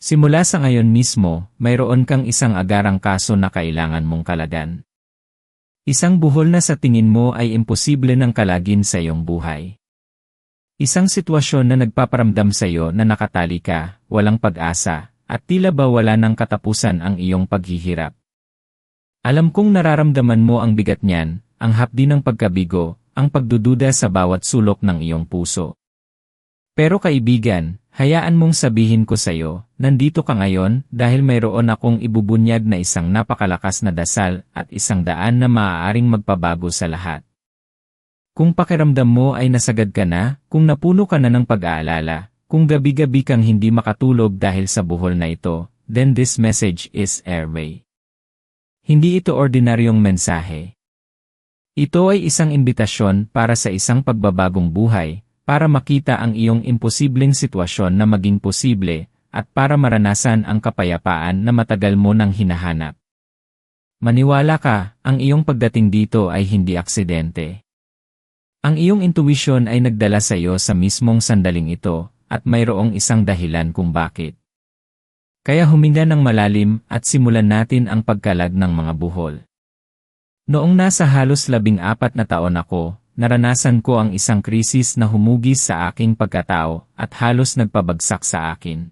Simula sa ngayon mismo, mayroon kang isang agarang kaso na kailangan mong kalagan. Isang buhol na sa tingin mo ay imposible ng kalagin sa iyong buhay. Isang sitwasyon na nagpaparamdam sa iyo na nakatali ka, walang pag-asa, at tila ba wala ng katapusan ang iyong paghihirap. Alam kong nararamdaman mo ang bigat niyan, ang hapdi ng pagkabigo, ang pagdududa sa bawat sulok ng iyong puso. Pero kaibigan, hayaan mong sabihin ko sa iyo, nandito ka ngayon dahil mayroon akong ibubunyag na isang napakalakas na dasal at isang daan na maaaring magpabago sa lahat. Kung pakiramdam mo ay nasagad ka na, kung napuno ka na ng pag-aalala, kung gabi-gabi kang hindi makatulog dahil sa buhol na ito, then this message is airway. Hindi ito ordinaryong mensahe. Ito ay isang imbitasyon para sa isang pagbabagong buhay, para makita ang iyong imposibleng sitwasyon na maging posible, at para maranasan ang kapayapaan na matagal mo nang hinahanap. Maniwala ka, ang iyong pagdating dito ay hindi aksidente. Ang iyong intuition ay nagdala sa iyo sa mismong sandaling ito, at mayroong isang dahilan kung bakit. Kaya huminga ng malalim at simulan natin ang pagkalag ng mga buhol. Noong nasa halos 14 na taon ako, naranasan ko ang isang krisis na humugis sa aking pagkatao at halos nagpabagsak sa akin.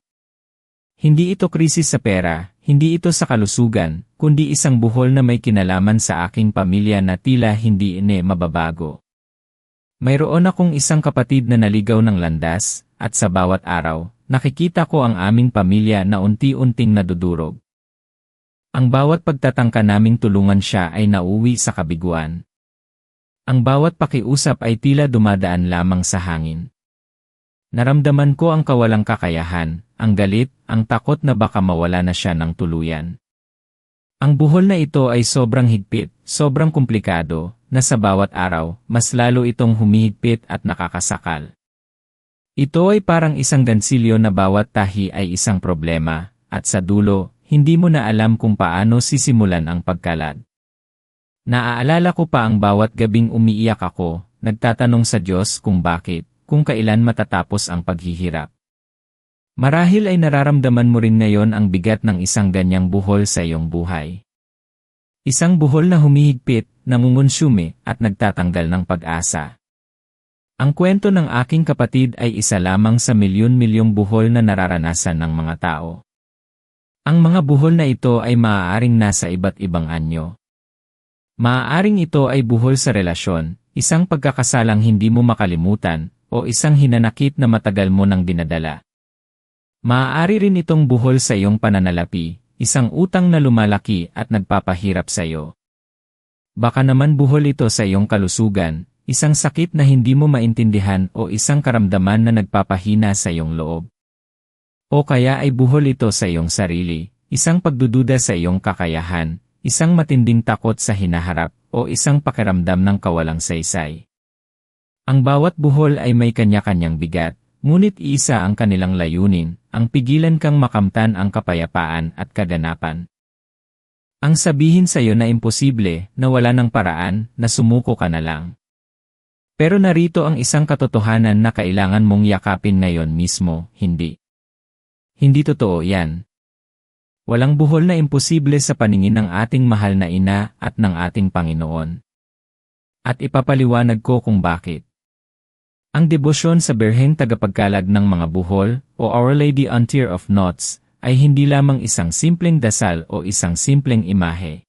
Hindi ito krisis sa pera, hindi ito sa kalusugan, kundi isang buhol na may kinalaman sa aking pamilya na tila hindi mababago. Mayroon akong isang kapatid na naligaw ng landas, at sa bawat araw, nakikita ko ang aming pamilya na unti-unting nadudurog. Ang bawat pagtatangka naming tulungan siya ay nauwi sa kabiguan. Ang bawat pakiusap ay tila dumadaan lamang sa hangin. Naramdaman ko ang kawalang kakayahan, ang galit, ang takot na baka mawala na siya ng tuluyan. Ang buhol na ito ay sobrang higpit, sobrang komplikado, na sa bawat araw, mas lalo itong humihigpit at nakakasakal. Ito ay parang isang gansilyo na bawat tahi ay isang problema, at sa dulo, hindi mo na alam kung paano sisimulan ang pagkalat. Naaalala ko pa ang bawat gabing umiiyak ako, nagtatanong sa Diyos kung bakit, kung kailan matatapos ang paghihirap. Marahil ay nararamdaman mo rin ngayon ang bigat ng isang ganyang buhol sa iyong buhay. Isang buhol na humihigpit, nangungonsume, at nagtatanggal ng pag-asa. Ang kwento ng aking kapatid ay isa lamang sa milyon-milyong buhol na nararanasan ng mga tao. Ang mga buhol na ito ay maaaring nasa iba't ibang anyo. Maaaring ito ay buhol sa relasyon, isang pagkakasalang hindi mo makalimutan, o isang hinanakit na matagal mo nang dinadala. Maaari rin itong buhol sa iyong pananalapi, isang utang na lumalaki at nagpapahirap sa iyo. Baka naman buhol ito sa iyong kalusugan, isang sakit na hindi mo maintindihan o isang karamdaman na nagpapahina sa iyong loob. O kaya ay buhol ito sa iyong sarili, isang pagdududa sa iyong kakayahan, isang matinding takot sa hinaharap, o isang pakiramdam ng kawalang saysay. Ang bawat buhol ay may kanya-kanyang bigat, ngunit iisa ang kanilang layunin, ang pigilan kang makamtan ang kapayapaan at kaganapan. Ang sabihin sa iyo na imposible, na wala ng paraan, na sumuko ka na lang. Pero narito ang isang katotohanan na kailangan mong yakapin ngayon mismo, hindi. Hindi totoo yan. Walang buhol na imposible sa paningin ng ating mahal na ina at ng ating Panginoon. At ipapaliwanag ko kung bakit. Ang debosyon sa Birheng Tagapagkalag ng mga buhol, o Our Lady on Tear of Knots, ay hindi lamang isang simpleng dasal o isang simpleng imahe.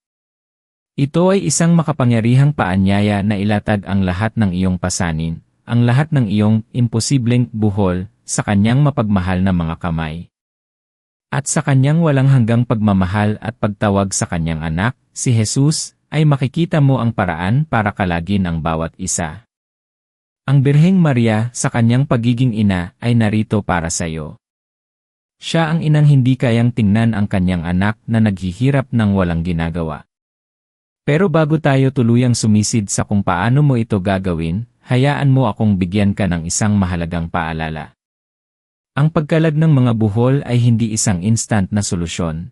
Ito ay isang makapangyarihang paanyaya na ilatag ang lahat ng iyong pasanin, ang lahat ng iyong imposibleng buhol, sa kanyang mapagmahal na mga kamay. At sa kanyang walang hanggang pagmamahal at pagtawag sa kanyang anak, si Jesus, ay makikita mo ang paraan para kalagin ang bawat isa. Ang Birheng Maria sa kanyang pagiging ina ay narito para sa iyo. Siya ang inang hindi kayang tingnan ang kanyang anak na naghihirap ng walang ginagawa. Pero bago tayo tuluyang sumisid sa kung paano mo ito gagawin, hayaan mo akong bigyan ka ng isang mahalagang paalala. Ang pagkalag ng mga buhol ay hindi isang instant na solusyon.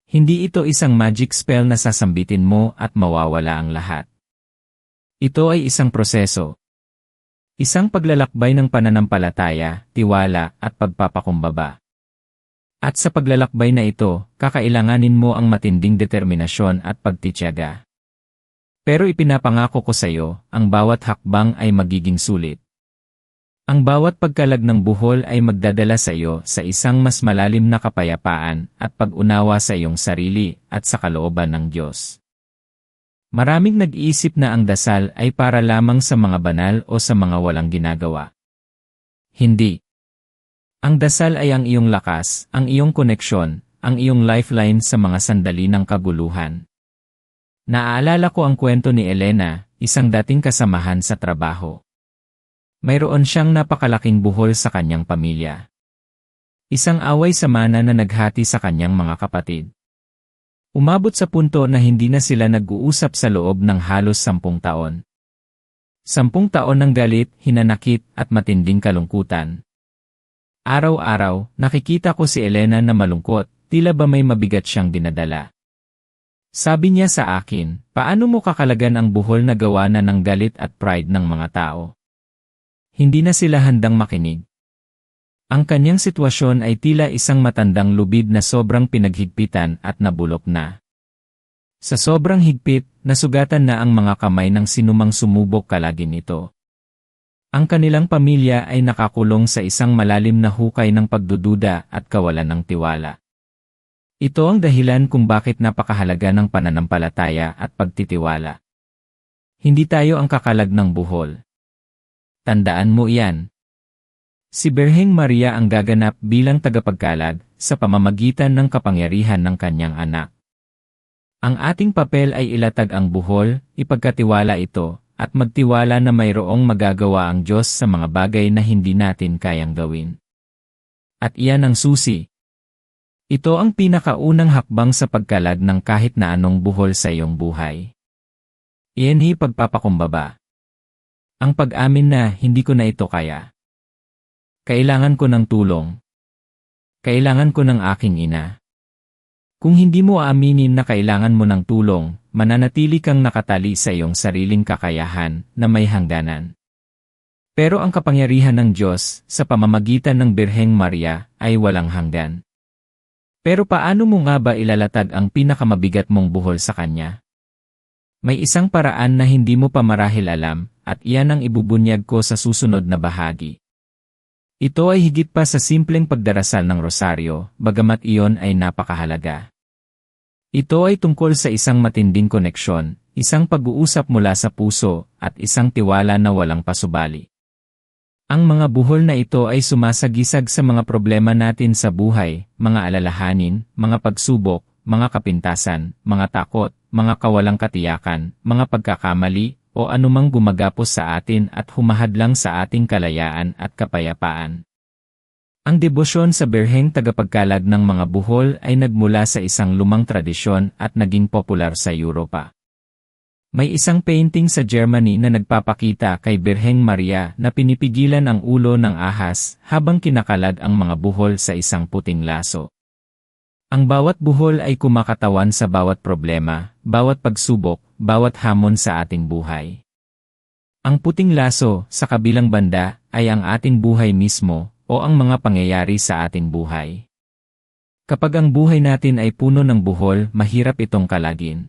Hindi ito isang magic spell na sasambitin mo at mawawala ang lahat. Ito ay isang proseso. Isang paglalakbay ng pananampalataya, tiwala, at pagpapakumbaba. At sa paglalakbay na ito, kakailanganin mo ang matinding determinasyon at pagtitiyaga. Pero ipinapangako ko sa iyo, ang bawat hakbang ay magiging sulit. Ang bawat pagkalag ng buhol ay magdadala sa iyo sa isang mas malalim na kapayapaan at pag-unawa sa iyong sarili at sa kalooban ng Diyos. Maraming nag-iisip na ang dasal ay para lamang sa mga banal o sa mga walang ginagawa. Hindi. Ang dasal ay ang iyong lakas, ang iyong koneksyon, ang iyong lifeline sa mga sandali ng kaguluhan. Naaalala ko ang kwento ni Elena, isang dating kasamahan sa trabaho. Mayroon siyang napakalaking buhol sa kanyang pamilya. Isang away samana na naghati sa kanyang mga kapatid. Umabot sa punto na hindi na sila nag-uusap sa loob ng halos 10 taon. 10 taon ng galit, hinanakit at matinding kalungkutan. Araw-araw, nakikita ko si Elena na malungkot, tila ba may mabigat siyang dinadala. Sabi niya sa akin, paano mo kakalagan ang buhol na gawa na ng galit at pride ng mga tao? Hindi na sila handang makinig. Ang kanyang sitwasyon ay tila isang matandang lubid na sobrang pinaghigpitan at nabulok na. Sa sobrang higpit, nasugatan na ang mga kamay ng sinumang sumubok kalagin ito. Ang kanilang pamilya ay nakakulong sa isang malalim na hukay ng pagdududa at kawalan ng tiwala. Ito ang dahilan kung bakit napakahalaga ng pananampalataya at pagtitiwala. Hindi tayo ang kakalag ng buhol. Tandaan mo iyan. Si Birheng Maria ang gaganap bilang tagapagkalag sa pamamagitan ng kapangyarihan ng kanyang anak. Ang ating papel ay ilatag ang buhol, ipagkatiwala ito, at magtiwala na mayroong magagawa ang Diyos sa mga bagay na hindi natin kayang gawin. At iyan ang susi. Ito ang pinakaunang hakbang sa pagkalag ng kahit na anong buhol sa iyong buhay. Iyan pagpapakumbaba. Ang pag-amin na hindi ko na ito kaya. Kailangan ko ng tulong. Kailangan ko ng aking ina. Kung hindi mo aaminin na kailangan mo ng tulong, mananatili kang nakatali sa iyong sariling kakayahan na may hangganan. Pero ang kapangyarihan ng Diyos sa pamamagitan ng Birheng Maria ay walang hanggan. Pero paano mo nga ba ilalatag ang pinakamabigat mong buhol sa Kanya? May isang paraan na hindi mo pa marahil alam, at iyan ang ibubunyag ko sa susunod na bahagi. Ito ay higit pa sa simpleng pagdarasal ng rosaryo, bagamat iyon ay napakahalaga. Ito ay tungkol sa isang matinding koneksyon, isang pag-uusap mula sa puso, at isang tiwala na walang pasubali. Ang mga buhol na ito ay sumasagisag sa mga problema natin sa buhay, mga alalahanin, mga pagsubok, mga kapintasan, mga takot, mga kawalang katiyakan, mga pagkakamali, o anumang gumagapos sa atin at humahadlang sa ating kalayaan at kapayapaan. Ang debosyon sa Birheng tagapagkalag ng mga buhol ay nagmula sa isang lumang tradisyon at naging popular sa Europa. May isang painting sa Germany na nagpapakita kay Birheng Maria na pinipigilan ang ulo ng ahas habang kinakalag ang mga buhol sa isang puting laso. Ang bawat buhol ay kumakatawan sa bawat problema, bawat pagsubok, bawat hamon sa ating buhay. Ang puting laso, sa kabilang banda, ay ang ating buhay mismo, o ang mga pangyayari sa ating buhay. Kapag ang buhay natin ay puno ng buhol, mahirap itong kalagin.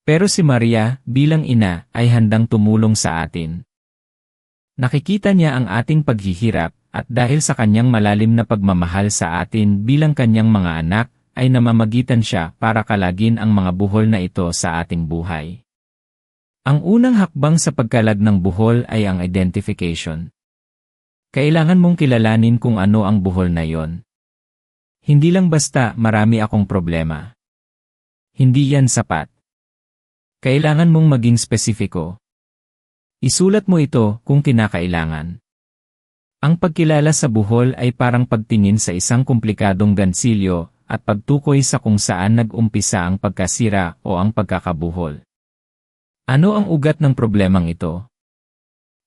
Pero si Maria, bilang ina, ay handang tumulong sa atin. Nakikita niya ang ating paghihirap, at dahil sa kanyang malalim na pagmamahal sa atin bilang kanyang mga anak, ay namamagitan siya para kalagin ang mga buhol na ito sa ating buhay. Ang unang hakbang sa pagkalag ng buhol ay ang identification. Kailangan mong kilalanin kung ano ang buhol na yon. Hindi lang basta marami akong problema. Hindi yan sapat. Kailangan mong maging spesifiko. Isulat mo ito kung kinakailangan. Ang pagkilala sa buhol ay parang pagtingin sa isang komplikadong gansilyo at pagtukoy sa kung saan nag-umpisa ang pagkasira o ang pagkakabuhol. Ano ang ugat ng problemang ito?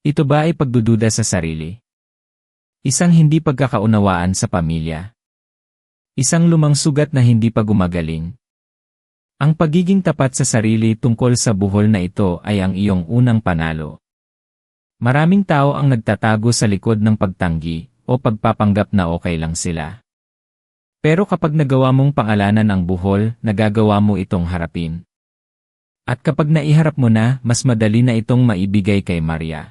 Ito ba ay pagdududa sa sarili? Isang hindi pagkakaunawaan sa pamilya? Isang lumang sugat na hindi pa gumagaling? Ang pagiging tapat sa sarili tungkol sa buhol na ito ay ang iyong unang panalo. Maraming tao ang nagtatago sa likod ng pagtanggi o pagpapanggap na okay lang sila. Pero kapag nagawa mong pangalanan ang buhol, nagagawa mo itong harapin. At kapag naiharap mo na, mas madali na itong maibigay kay Maria.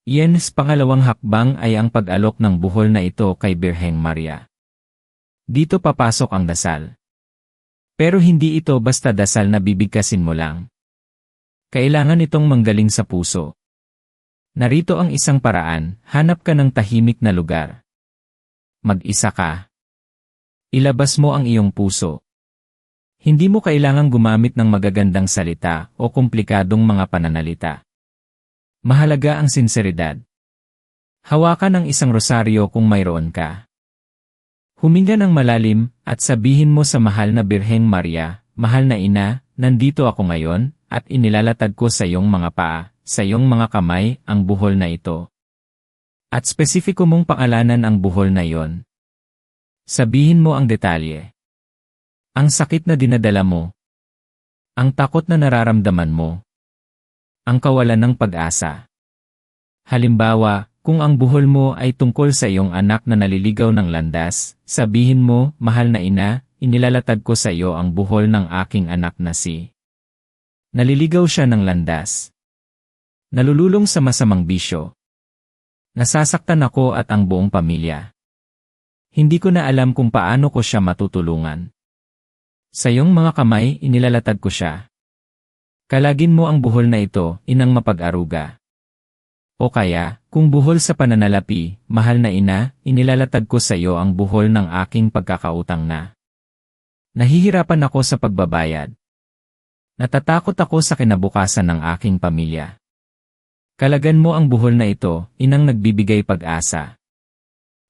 Iyan, pangalawang hakbang ay ang pag-alok ng buhol na ito kay Birheng Maria. Dito papasok ang dasal. Pero hindi ito basta dasal na bibigkasin mo lang. Kailangan itong manggaling sa puso. Narito ang isang paraan, hanap ka ng tahimik na lugar. Mag-isa ka. Ilabas mo ang iyong puso. Hindi mo kailangang gumamit ng magagandang salita o komplikadong mga pananalita. Mahalaga ang sinseridad. Hawakan ang isang rosaryo kung mayroon ka. Huminga ng malalim at sabihin mo sa mahal na Birheng Maria, "Mahal na ina, nandito ako ngayon at inilalatag ko sa iyong mga paa, sa iyong mga kamay ang buhol na ito." At spesifiko mong pangalanan ang buhol na iyon. Sabihin mo ang detalye. Ang sakit na dinadala mo. Ang takot na nararamdaman mo. Ang kawalan ng pag-asa. Halimbawa, kung ang buhol mo ay tungkol sa iyong anak na naliligaw ng landas, sabihin mo, "Mahal na ina, inilalatag ko sa iyo ang buhol ng aking anak na si." Naliligaw siya ng landas. Nalululong sa masamang bisyo. Nasasaktan ako at ang buong pamilya. Hindi ko na alam kung paano ko siya matutulungan. Sa iyong mga kamay, inilalatag ko siya. Kalagin mo ang buhol na ito, inang mapag-aruga. O kaya, kung buhol sa pananalapi, "Mahal na ina, inilalatag ko sa iyo ang buhol ng aking pagkakautang na. Nahihirapan ako sa pagbabayad. Natatakot ako sa kinabukasan ng aking pamilya." Kalagan mo ang buhol na ito, inang nagbibigay pag-asa.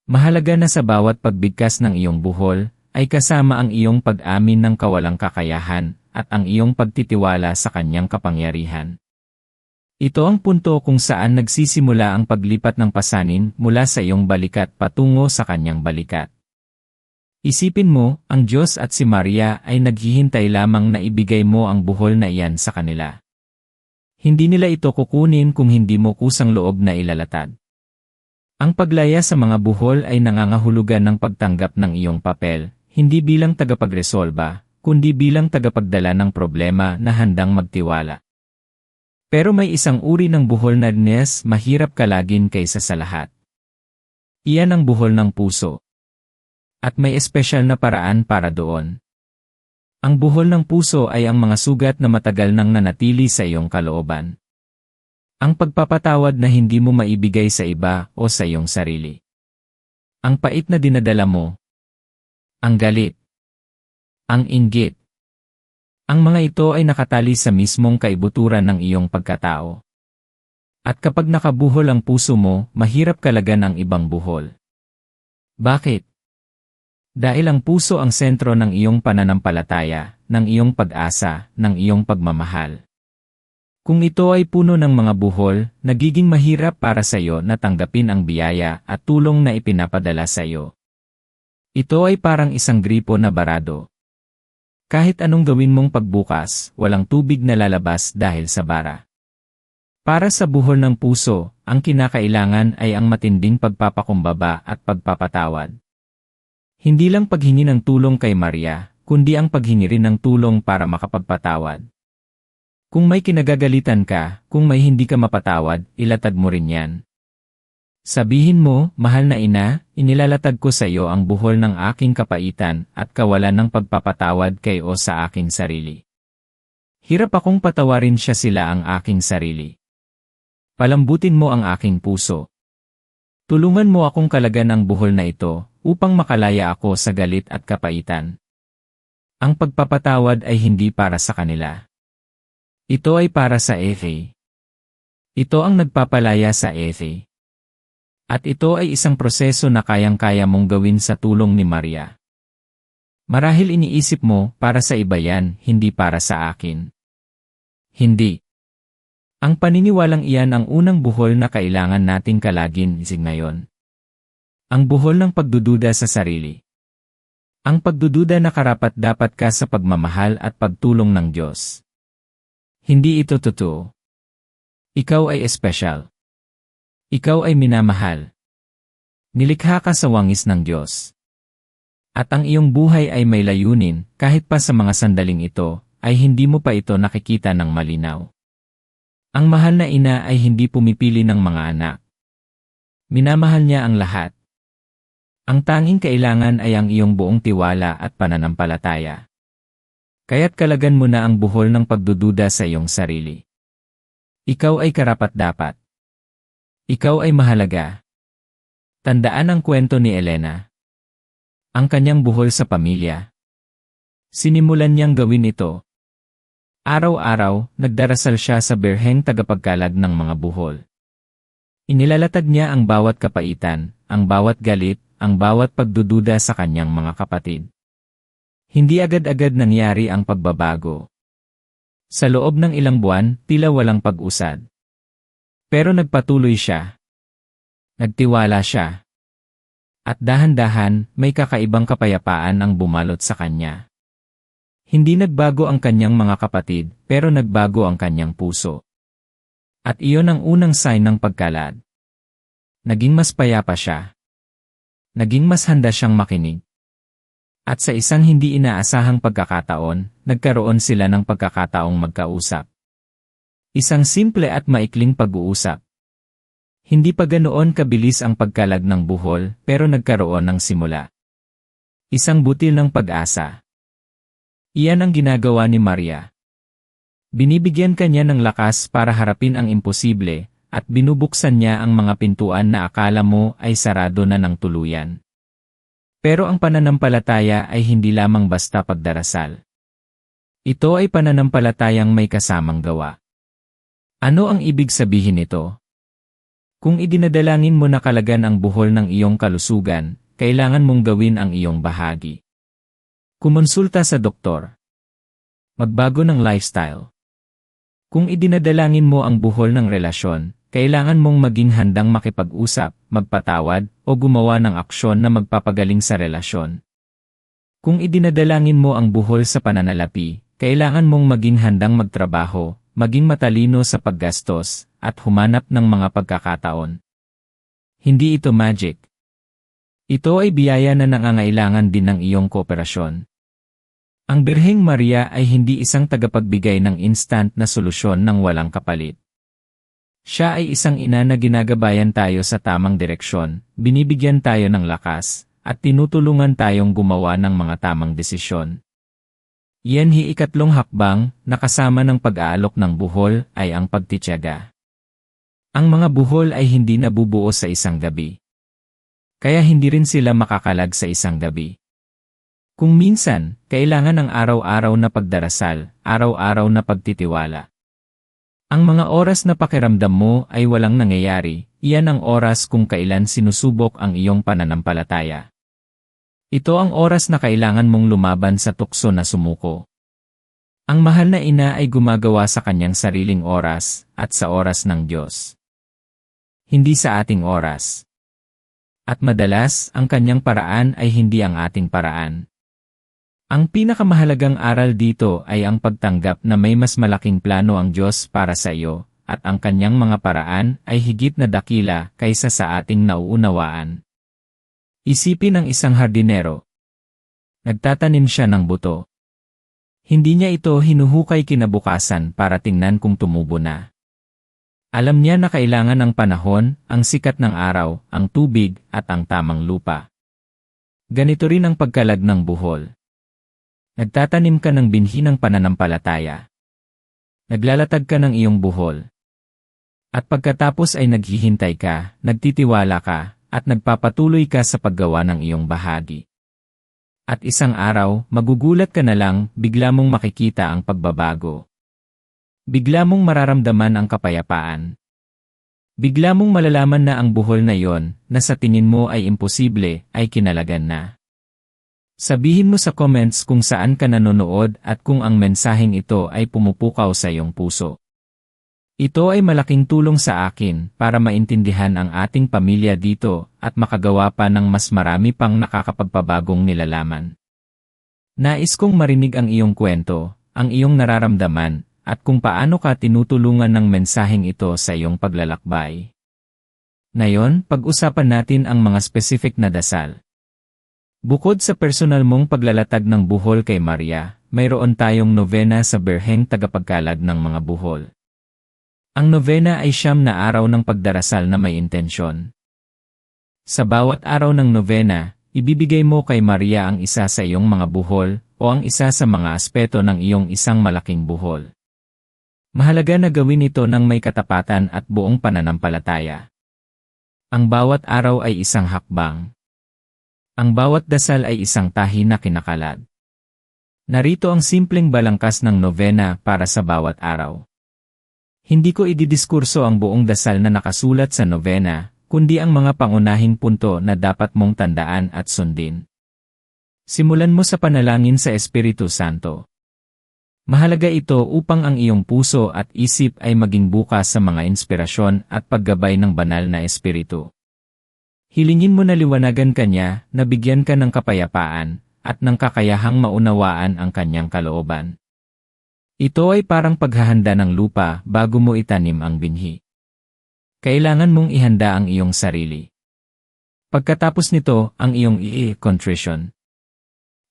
Mahalaga na sa bawat pagbigkas ng iyong buhol, ay kasama ang iyong pag-amin ng kawalang kakayahan at ang iyong pagtitiwala sa kanyang kapangyarihan. Ito ang punto kung saan nagsisimula ang paglipat ng pasanin mula sa iyong balikat patungo sa kanyang balikat. Isipin mo, ang Diyos at si Maria ay naghihintay lamang na ibigay mo ang buhol na iyan sa kanila. Hindi nila ito kukunin kung hindi mo kusang loob na ilalatag. Ang paglaya sa mga buhol ay nangangahulugan ng pagtanggap ng iyong papel, hindi bilang tagapagresolba, kundi bilang tagapagdala ng problema na handang magtiwala. Pero may isang uri ng buhol na mahirap kalagin kaysa sa lahat. Iyan ang buhol ng puso. At may espesyal na paraan para doon. Ang buhol ng puso ay ang mga sugat na matagal nang nanatili sa iyong kalooban. Ang pagpapatawad na hindi mo maibigay sa iba o sa iyong sarili. Ang pait na dinadala mo. Ang galit. Ang inggit. Ang mga ito ay nakatali sa mismong kaibuturan ng iyong pagkatao. At kapag nakabuhol ang puso mo, mahirap kalagan ang ibang buhol. Bakit? Dahil ang puso ang sentro ng iyong pananampalataya, ng iyong pag-asa, ng iyong pagmamahal. Kung ito ay puno ng mga buhol, nagiging mahirap para sa iyo na tanggapin ang biyaya at tulong na ipinapadala sa iyo. Ito ay parang isang gripo na barado. Kahit anong gawin mong pagbukas, walang tubig na lalabas dahil sa bara. Para sa buhol ng puso, ang kinakailangan ay ang matinding pagpapakumbaba at pagpapatawad. Hindi lang paghingi ng tulong kay Maria, kundi ang paghingi rin ng tulong para makapagpatawad. Kung may kinagagalitan ka, kung may hindi ka mapatawad, ilatag mo rin yan. Sabihin mo, "Mahal na ina, inilalatag ko sa iyo ang buhol ng aking kapaitan at kawalan ng pagpapatawad kay o sa aking sarili. Hirap akong patawarin siya sila ang aking sarili. Palambutin mo ang aking puso. Tulungan mo akong kalagan ang buhol na ito upang makalaya ako sa galit at kapaitan." Ang pagpapatawad ay hindi para sa kanila. Ito ay para sa Eve. Ito ang nagpapalaya sa Eve. At ito ay isang proseso na kayang-kaya mong gawin sa tulong ni Maria. Marahil iniisip mo, para sa iba yan, hindi para sa akin. Hindi. Ang paniniwalang iyan ang unang buhol na kailangan nating kalagin ngayon. Ang buhol ng pagdududa sa sarili. Ang pagdududa na karapat-dapat ka sa pagmamahal at pagtulong ng Diyos. Hindi ito totoo. Ikaw ay espesyal. Ikaw ay minamahal. Nilikha ka sa wangis ng Diyos. At ang iyong buhay ay may layunin, kahit pa sa mga sandaling ito, ay hindi mo pa ito nakikita ng malinaw. Ang mahal na ina ay hindi pumipili ng mga anak. Minamahal niya ang lahat. Ang tanging kailangan ay ang iyong buong tiwala at pananampalataya. Kaya't kalagan mo na ang buhol ng pagdududa sa iyong sarili. Ikaw ay karapat-dapat. Ikaw ay mahalaga. Tandaan ang kwento ni Elena. Ang kanyang buhol sa pamilya. Sinimulan niyang gawin ito. Araw-araw, nagdarasal siya sa birheng tagapagkalag ng mga buhol. Inilalatag niya ang bawat kapaitan, ang bawat galit, ang bawat pagdududa sa kanyang mga kapatid. Hindi agad-agad nangyari ang pagbabago. Sa loob ng ilang buwan, tila walang pag-usad. Pero nagpatuloy siya. Nagtiwala siya. At dahan-dahan, may kakaibang kapayapaan ang bumalot sa kanya. Hindi nagbago ang kanyang mga kapatid, pero nagbago ang kanyang puso. At iyon ang unang sign ng pagkalad. Naging mas payapa siya. Naging mas handa siyang makinig. At sa isang hindi inaasahang pagkakataon, nagkaroon sila ng pagkakataong magkausap. Isang simple at maikling pag-uusap. Hindi pa ganoon kabilis ang pagkalag ng buhol, pero nagkaroon ng simula. Isang butil ng pag-asa. Iyan ang ginagawa ni Maria. Binibigyan kanya ng lakas para harapin ang imposible, at binubuksan niya ang mga pintuan na akala mo ay sarado na ng tuluyan. Pero ang pananampalataya ay hindi lamang basta pagdarasal. Ito ay pananampalatayang may kasamang gawa. Ano ang ibig sabihin nito? Kung idinadalangin mo na kalagan ang buhol ng iyong kalusugan, kailangan mong gawin ang iyong bahagi. Kumonsulta sa doktor. Magbago ng lifestyle. Kung idinadalangin mo ang buhol ng relasyon, kailangan mong maging handang makipag-usap, magpatawad, o gumawa ng aksyon na magpapagaling sa relasyon. Kung idinadalangin mo ang buhol sa pananalapi, kailangan mong maging handang magtrabaho, maging matalino sa paggastos, at humanap ng mga pagkakataon. Hindi ito magic. Ito ay biyaya na nangangailangan din ng iyong kooperasyon. Ang Birheng Maria ay hindi isang tagapagbigay ng instant na solusyon ng walang kapalit. Siya ay isang ina na ginagabayan tayo sa tamang direksyon, binibigyan tayo ng lakas, at tinutulungan tayong gumawa ng mga tamang desisyon. Iyan ikatlong hakbang, na kasama ng pag-aalok ng buhol, ay ang pagtitiyaga. Ang mga buhol ay hindi nabubuo sa isang gabi. Kaya hindi rin sila makakalag sa isang gabi. Kung minsan, kailangan ng araw-araw na pagdarasal, araw-araw na pagtitiwala. Ang mga oras na pakiramdam mo ay walang nangyayari, iyan ang oras kung kailan sinusubok ang iyong pananampalataya. Ito ang oras na kailangan mong lumaban sa tukso na sumuko. Ang mahal na ina ay gumagawa sa kanyang sariling oras, at sa oras ng Diyos. Hindi sa ating oras. At madalas, ang kanyang paraan ay hindi ang ating paraan. Ang pinakamahalagang aral dito ay ang pagtanggap na may mas malaking plano ang Diyos para sa iyo, at ang kanyang mga paraan ay higit na dakila kaysa sa ating nauunawaan. Isipin ang isang hardinero. Nagtatanim siya ng buto. Hindi niya ito hinuhukay kinabukasan para tingnan kung tumubo na. Alam niya na kailangan ng panahon, ang sikat ng araw, ang tubig, at ang tamang lupa. Ganito rin ang pagkalag ng buhol. Nagtatanim ka ng binhi ng pananampalataya. Naglalatag ka ng iyong buhol. At pagkatapos ay naghihintay ka, nagtitiwala ka, at nagpapatuloy ka sa paggawa ng iyong bahagi. At isang araw, magugulat ka na lang, bigla mong makikita ang pagbabago. Bigla mong mararamdaman ang kapayapaan. Bigla mong malalaman na ang buhol na yon, na sa tingin mo ay imposible, ay kinalagan na. Sabihin mo sa comments kung saan ka nanonood at kung ang mensaheng ito ay pumupukaw sa iyong puso. Ito ay malaking tulong sa akin para maintindihan ang ating pamilya dito at makagawa pa ng mas marami pang nakakapagpabagong nilalaman. Nais kong marinig ang iyong kwento, ang iyong nararamdaman, at kung paano ka tinutulungan ng mensaheng ito sa iyong paglalakbay. Ngayon, pag-usapan natin ang mga specific na dasal. Bukod sa personal mong paglalatag ng buhol kay Maria, mayroon tayong nobena sa Birheng Tagapagkalad ng mga buhol. Ang nobena ay 9 na araw ng pagdarasal na may intensyon. Sa bawat araw ng nobena, ibibigay mo kay Maria ang isa sa iyong mga buhol o ang isa sa mga aspeto ng iyong isang malaking buhol. Mahalaga na gawin ito ng may katapatan at buong pananampalataya. Ang bawat araw ay isang hakbang. Ang bawat dasal ay isang tahi na kinakalad. Narito ang simpleng balangkas ng nobena para sa bawat araw. Hindi ko ididiskurso ang buong dasal na nakasulat sa nobena, kundi ang mga pangunahing punto na dapat mong tandaan at sundin. Simulan mo sa panalangin sa Espiritu Santo. Mahalaga ito upang ang iyong puso at isip ay maging bukas sa mga inspirasyon at paggabay ng banal na Espiritu. Hilingin mo na liwanagan kanya, na bigyan ka ng kapayapaan, at ng kakayahang maunawaan ang kanyang kalooban. Ito ay parang paghahanda ng lupa bago mo itanim ang binhi. Kailangan mong ihanda ang iyong sarili. Pagkatapos nito, ang iyong contrition.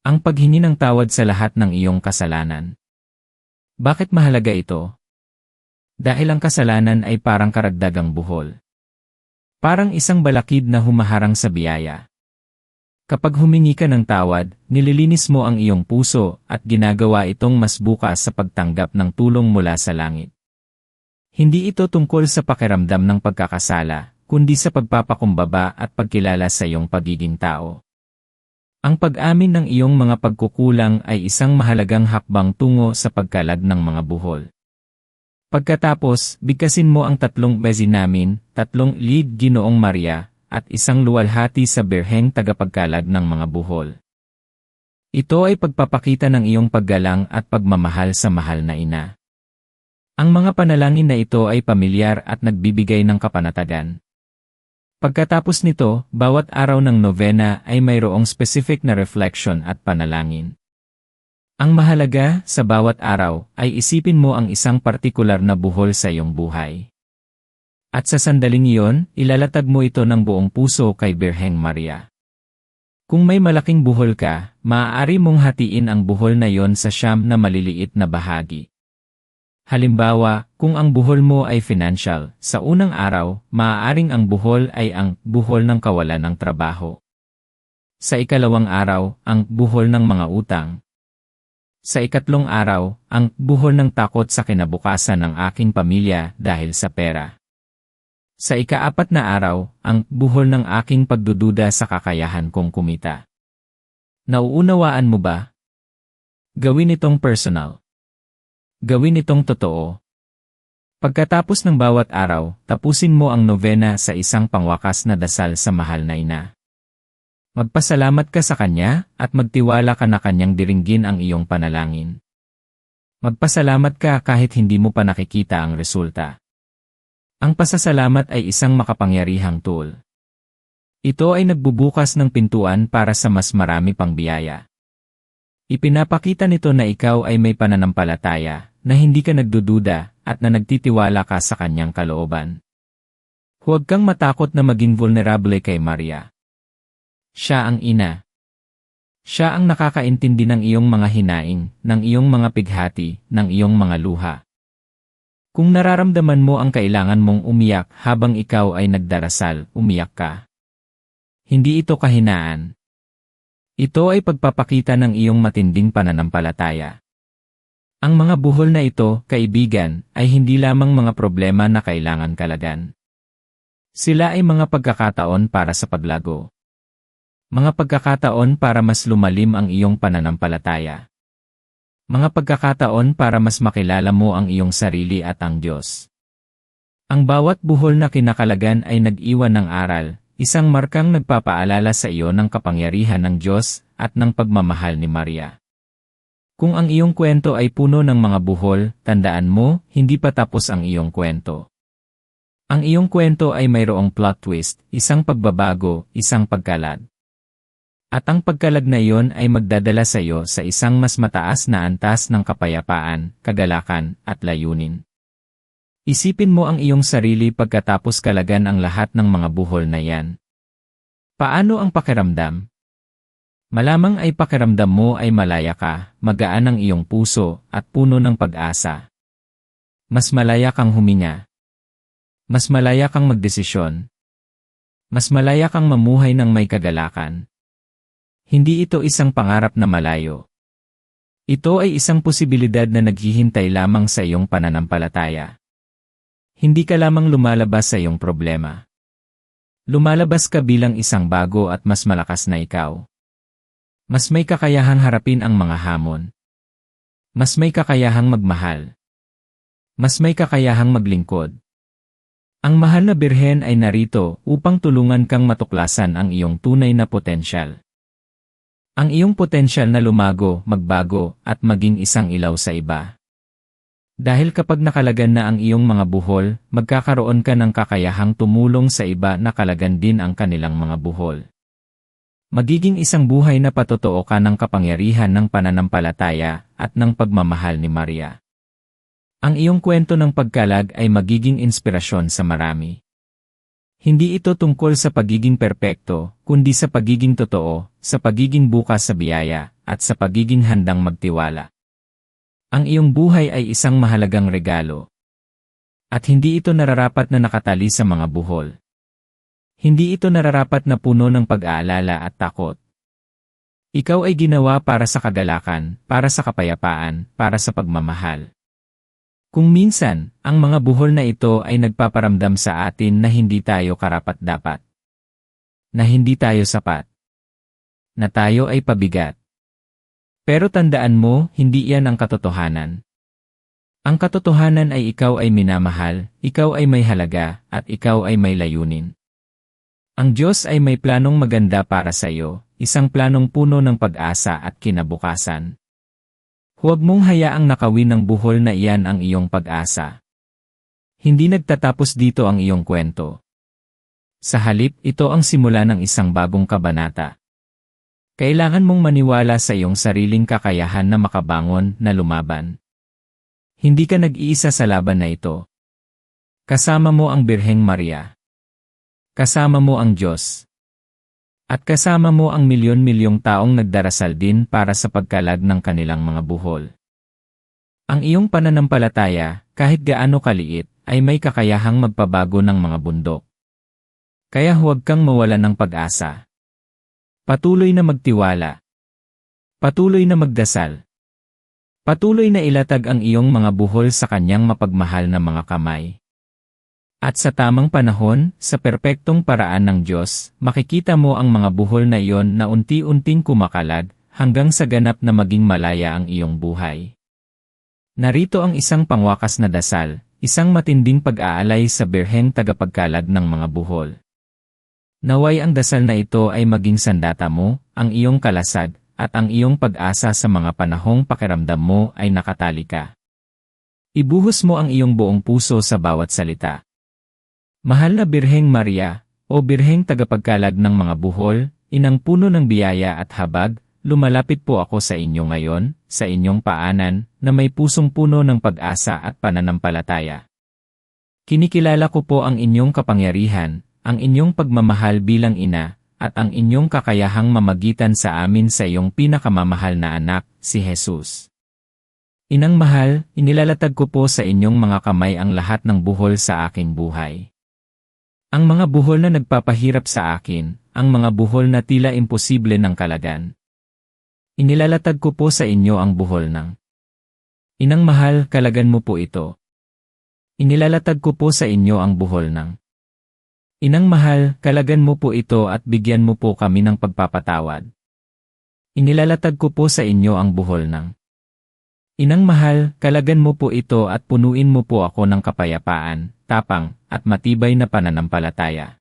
Ang paghingi ng tawad sa lahat ng iyong kasalanan. Bakit mahalaga ito? Dahil ang kasalanan ay parang karagdagang buhol. Parang isang balakid na humaharang sa biyaya. Kapag humingi ka ng tawad, nililinis mo ang iyong puso at ginagawa itong mas bukas sa pagtanggap ng tulong mula sa langit. Hindi ito tungkol sa pakiramdam ng pagkakasala, kundi sa pagpapakumbaba at pagkilala sa iyong pagiging tao. Ang pag-amin ng iyong mga pagkukulang ay isang mahalagang hakbang tungo sa pagkalag ng mga buhol. Pagkatapos, bigkasin mo ang 3 bezi namin, 3 lead Ginoong Maria, at 1 luwalhati sa Birheng Tagapagkalad ng mga buhol. Ito ay pagpapakita ng iyong paggalang at pagmamahal sa mahal na ina. Ang mga panalangin na ito ay pamilyar at nagbibigay ng kapanatagan. Pagkatapos nito, bawat araw ng nobena ay mayroong specific na reflection at panalangin. Ang mahalaga, sa bawat araw, ay isipin mo ang isang partikular na buhol sa iyong buhay. At sa sandaling iyon, ilalatag mo ito ng buong puso kay Birheng Maria. Kung may malaking buhol ka, maaari mong hatiin ang buhol na iyon sa 9 na maliliit na bahagi. Halimbawa, kung ang buhol mo ay financial, sa unang araw, maaaring ang buhol ay ang buhol ng kawalan ng trabaho. Sa ikalawang araw, ang buhol ng mga utang. Sa ikatlong araw, ang buhol ng takot sa kinabukasan ng aking pamilya dahil sa pera. Sa ika-4 na araw, ang buhol ng aking pagdududa sa kakayahan kong kumita. Nauunawaan mo ba? Gawin itong personal. Gawin itong totoo. Pagkatapos ng bawat araw, tapusin mo ang nobena sa isang pangwakas na dasal sa mahal na ina. Magpasalamat ka sa kanya at magtiwala ka na kanyang diringgin ang iyong panalangin. Magpasalamat ka kahit hindi mo pa nakikita ang resulta. Ang pasasalamat ay isang makapangyarihang tool. Ito ay nagbubukas ng pintuan para sa mas marami pang biyaya. Ipinapakita nito na ikaw ay may pananampalataya, na hindi ka nagdududa, at na nagtitiwala ka sa kanyang kalooban. Huwag kang matakot na maging vulnerable kay Maria. Siya ang ina. Siya ang nakakaintindi ng iyong mga hinaing, ng iyong mga pighati, ng iyong mga luha. Kung nararamdaman mo ang kailangan mong umiyak habang ikaw ay nagdarasal, umiyak ka. Hindi ito kahinaan. Ito ay pagpapakita ng iyong matinding pananampalataya. Ang mga buhol na ito, kaibigan, ay hindi lamang mga problema na kailangan kalagan. Sila ay mga pagkakataon para sa paglago. Mga pagkakataon para mas lumalim ang iyong pananampalataya. Mga pagkakataon para mas makilala mo ang iyong sarili at ang Diyos. Ang bawat buhol na kinakalagan ay nag-iwan ng aral, isang markang nagpapaalala sa iyo ng kapangyarihan ng Diyos at ng pagmamahal ni Maria. Kung ang iyong kwento ay puno ng mga buhol, tandaan mo, hindi pa tapos ang iyong kwento. Ang iyong kwento ay mayroong plot twist, isang pagbabago, isang pagkalad. At ang pagkalag na iyon ay magdadala sa iyo sa isang mas mataas na antas ng kapayapaan, kagalakan, at layunin. Isipin mo ang iyong sarili pagkatapos kalagan ang lahat ng mga buhol na yan. Paano ang pakiramdam? Malamang ay pakiramdam mo ay malaya ka, magaan ang iyong puso, at puno ng pag-asa. Mas malaya kang huminga. Mas malaya kang magdesisyon. Mas malaya kang mamuhay ng may kagalakan. Hindi ito isang pangarap na malayo. Ito ay isang posibilidad na naghihintay lamang sa iyong pananampalataya. Hindi ka lamang lumalabas sa iyong problema. Lumalabas ka bilang isang bago at mas malakas na ikaw. Mas may kakayahang harapin ang mga hamon. Mas may kakayahang magmahal. Mas may kakayahang maglingkod. Ang mahal na Birhen ay narito upang tulungan kang matuklasan ang iyong tunay na potensyal. Ang iyong potensyal na lumago, magbago, at maging isang ilaw sa iba. Dahil kapag nakalagan na ang iyong mga buhol, magkakaroon ka ng kakayahang tumulong sa iba na kalagan din ang kanilang mga buhol. Magiging isang buhay na patotoo ka ng kapangyarihan ng pananampalataya at ng pagmamahal ni Maria. Ang iyong kwento ng pagkalag ay magiging inspirasyon sa marami. Hindi ito tungkol sa pagiging perpekto, kundi sa pagiging totoo, sa pagiging bukas sa biyaya, at sa pagiging handang magtiwala. Ang iyong buhay ay isang mahalagang regalo. At hindi ito nararapat na nakatali sa mga buhol. Hindi ito nararapat na puno ng pag-aalala at takot. Ikaw ay ginawa para sa kagalakan, para sa kapayapaan, para sa pagmamahal. Kung minsan, ang mga buhol na ito ay nagpaparamdam sa atin na hindi tayo karapat-dapat. Na hindi tayo sapat. Na tayo ay pabigat. Pero tandaan mo, hindi iyan ang katotohanan. Ang katotohanan ay ikaw ay minamahal, ikaw ay may halaga, at ikaw ay may layunin. Ang Diyos ay may planong maganda para sa iyo, isang planong puno ng pag-asa at kinabukasan. Huwag mong hayaang nakawin ng buhol na iyan ang iyong pag-asa. Hindi nagtatapos dito ang iyong kwento. Sa halip, ito ang simula ng isang bagong kabanata. Kailangan mong maniwala sa iyong sariling kakayahan na makabangon, na lumaban. Hindi ka nag-iisa sa laban na ito. Kasama mo ang Birheng Maria. Kasama mo ang Diyos. At kasama mo ang milyon-milyong taong nagdarasal din para sa pagkalag ng kanilang mga buhol. Ang iyong pananampalataya, kahit gaano kaliit, ay may kakayahang magpabago ng mga bundok. Kaya huwag kang mawalan ng pag-asa. Patuloy na magtiwala. Patuloy na magdasal. Patuloy na ilatag ang iyong mga buhol sa kanyang mapagmahal na mga kamay. At sa tamang panahon, sa perpektong paraan ng Diyos, makikita mo ang mga buhol na iyon na unti-unting kumakalag, hanggang sa ganap na maging malaya ang iyong buhay. Narito ang isang pangwakas na dasal, isang matinding pag-aalay sa Birheng tagapagkalag ng mga buhol. Naway ang dasal na ito ay maging sandata mo, ang iyong kalasag, at ang iyong pag-asa sa mga panahong pakiramdam mo ay nakatali ka. Ibuhos mo ang iyong buong puso sa bawat salita. Mahal na Birheng Maria, o Birheng tagapagkalag ng mga buhol, inang puno ng biyaya at habag, lumalapit po ako sa inyo ngayon, sa inyong paanan, na may pusong puno ng pag-asa at pananampalataya. Kinikilala ko po ang inyong kapangyarihan, ang inyong pagmamahal bilang ina, at ang inyong kakayahang mamagitan sa amin sa iyong pinakamamahal na anak, si Jesus. Inang mahal, inilalatag ko po sa inyong mga kamay ang lahat ng buhol sa aking buhay. Ang mga buhol na nagpapahirap sa akin, ang mga buhol na tila imposible ng kalagan. Inilalatag ko po sa inyo ang buhol ng Inang mahal, kalagan mo po ito. Inilalatag ko po sa inyo ang buhol ng Inang mahal, kalagan mo po ito at bigyan mo po kami ng pagpapatawad. Inilalatag ko po sa inyo ang buhol ng Inang mahal, kalagan mo po ito at punuin mo po ako ng kapayapaan, tapang, at matibay na pananampalataya.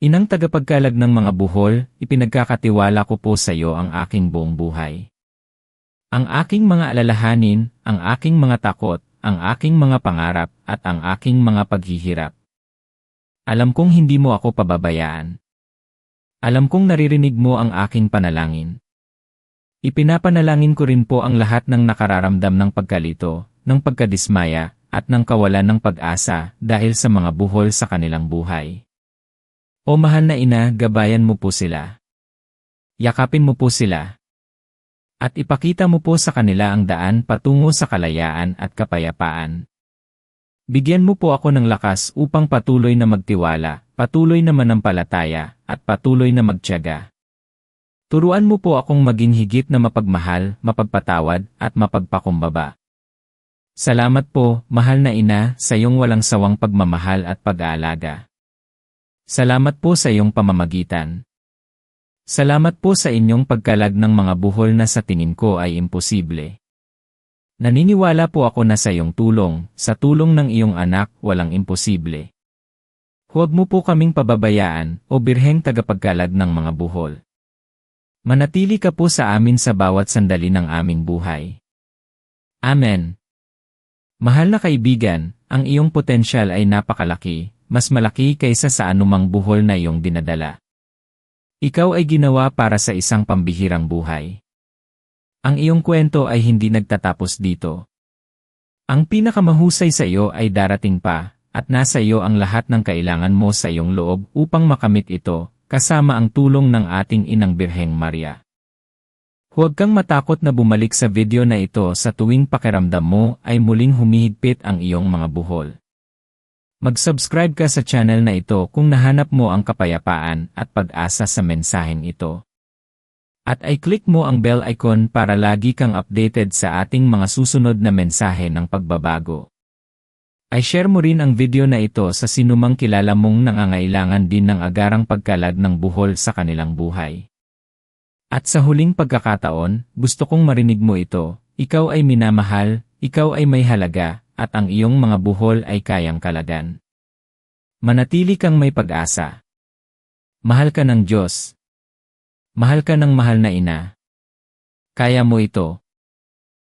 Inang tagapagkalag ng mga buhol, ipinagkakatiwala ko po sa iyo ang aking buong buhay. Ang aking mga alalahanin, ang aking mga takot, ang aking mga pangarap, at ang aking mga paghihirap. Alam kong hindi mo ako pababayaan. Alam kong naririnig mo ang aking panalangin. Ipinapanalangin ko rin po ang lahat ng nakararamdam ng pagkalito, ng pagkadismaya, at ng kawalan ng pag-asa dahil sa mga buhol sa kanilang buhay. O mahal na ina, gabayan mo po sila. Yakapin mo po sila. At ipakita mo po sa kanila ang daan patungo sa kalayaan at kapayapaan. Bigyan mo po ako ng lakas upang patuloy na magtiwala, patuloy na manampalataya, at patuloy na magtiyaga. Turuan mo po akong maging higit na mapagmahal, mapagpatawad, at mapagpakumbaba. Salamat po, mahal na ina, sa iyong walang sawang pagmamahal at pag-aalaga. Salamat po sa iyong pamamagitan. Salamat po sa inyong pagkalag ng mga buhol na sa tingin ko ay imposible. Naniniwala po ako na sa iyong tulong, sa tulong ng iyong anak, walang imposible. Huwag mo po kaming pababayaan, o Birheng tagapagkalag ng mga buhol. Manatili ka po sa amin sa bawat sandali ng aming buhay. Amen. Mahal na kaibigan, ang iyong potensyal ay napakalaki, mas malaki kaysa sa anumang buhol na iyong dinadala. Ikaw ay ginawa para sa isang pambihirang buhay. Ang iyong kwento ay hindi nagtatapos dito. Ang pinakamahusay sa iyo ay darating pa, at nasa iyo ang lahat ng kailangan mo sa iyong loob upang makamit ito, kasama ang tulong ng ating Inang Birheng Maria. Huwag kang matakot na bumalik sa video na ito sa tuwing pakiramdam mo ay muling humihigpit ang iyong mga buhol. Mag-subscribe ka sa channel na ito kung nahanap mo ang kapayapaan at pag-asa sa mensaheng ito. At i-click mo ang bell icon para lagi kang updated sa ating mga susunod na mensahe ng pagbabago. I-share mo rin ang video na ito sa sinumang kilala mong nangangailangan din ng agarang pagkalag ng buhol sa kanilang buhay. At sa huling pagkakataon, gusto kong marinig mo ito, ikaw ay minamahal, ikaw ay may halaga, at ang iyong mga buhol ay kayang kalagan. Manatili kang may pag-asa. Mahal ka ng Diyos. Mahal ka ng mahal na ina. Kaya mo ito.